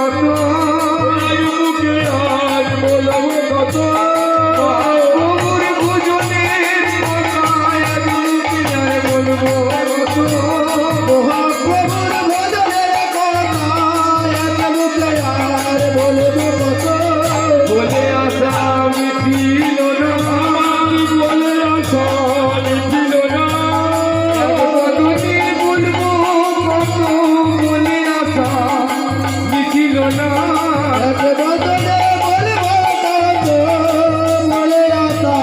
কত মুখে আর বলবো কত প্রভুর ভোজনের কথা আজ মুখে আর বলবো কত মহাপ্রভুর ভোজনের কথা আজ মুখে আর বলবো কত বলে আসা মিছিল না বলে আসা মিছিল না কতদিন বলবো কত বলে আসা মিছিল না বদলে বলবো কত বলে আসা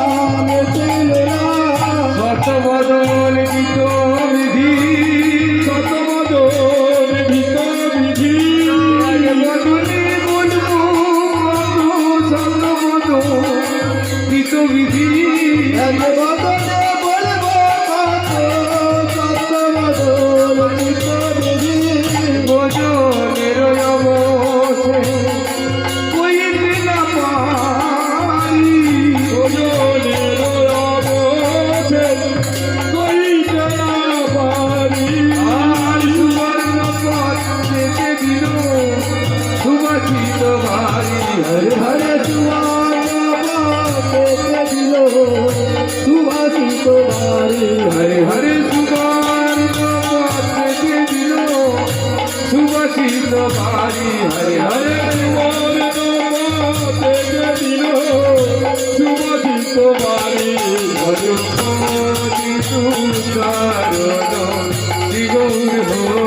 মিছিল না শত বদল গীত বিধি শত বদল গীত বিধি বদলে বলবো কত শত বদল গীত বিধি বদলে বলবো কত শত বদল গীত বিধি ভোজনের অবসে কইতে না পারি ভোজনের অবসে কইতে না পারি আর সুবর্ণ পথ যেতে দিল সুবাসিত ভারি হরে হরে সুবর্ণ পথ যেতে দিল সুবাসিত ভারি হরে হরে সুবর্ণ পথ যেতে দিল সুবাসিত ভারি হরে হরে সুবর্ণ পথ যেতে দিল সুবাসিত ভারি ভজপতি তুষারণ শ্রী গৌর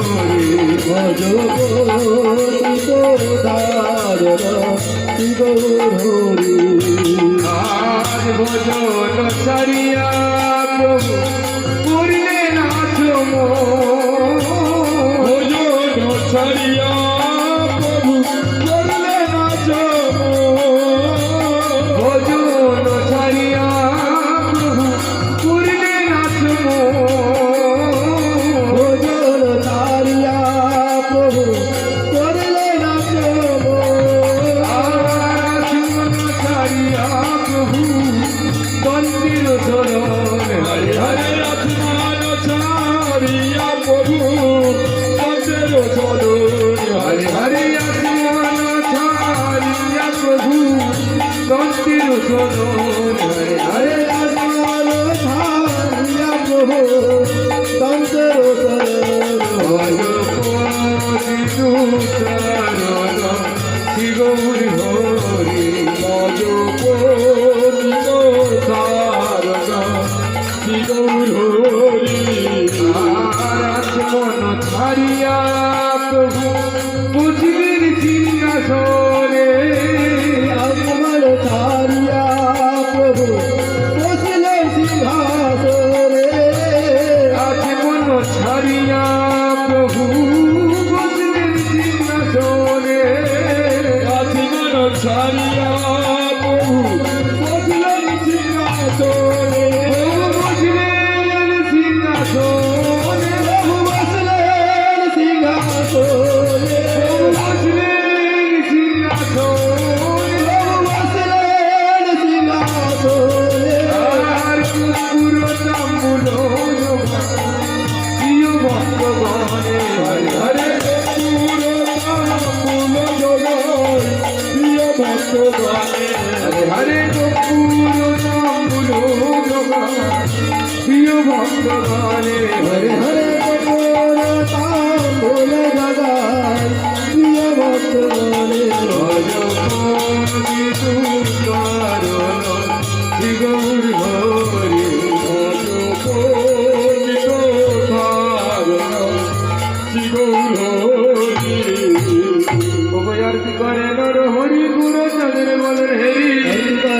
হরি ভজপতি তুষারণ শ্রী গৌর হরি আজ ভজন ছাড়িয়া প্রভু করলে নাচ ভজন ছাড়িয়া প্রভু করলে নাচ ভজন ছাড়িয়া প্রভু করলে নাচ ভজন ছাড়িয়া প্রভু করলে নাচ ছাড়িয়া প্রভু তন্ত্রের চরণ হরে হরে আসমান ছাড়িয়া প্রভু তন্ত্রের চরণ হরে হরে আসমান ছাড়িয়া প্রভু তন্ত্রের চরণ হরে হরে আসমান ছাড়িয়া প্রভু তন্ত্রের চরণ ভজপতি তুষারণ শ্রী গৌর হরি ভজপতি তুষারণ শ্রী গৌর হরি আচমন ছাড়িয়া প্রভু বুঝির সিংহাসনে আচমন ছাড়িয়া প্রভু বসলেন সিংহাসনে আচমন ছাড়িয়া প্রভু বসলেন সিংহাসনে আচমন ছাড়িয়া প্রভু বসলেন সিংহাসনে বসলেন সিংহাসনে প্রভু বসলেন সিংহাসনে বসলেন সিংহাসনে প্রভু বসলেন সিংহাসনে আর পুরো তাম্বুল প্রিয় ভক্তগণে হরে হরে পুরো তাম্বুল প্রিয় ভক্তগণে হরে হরে পুরো তাম্বুল প্রিয় ভক্তগণে হরে হরে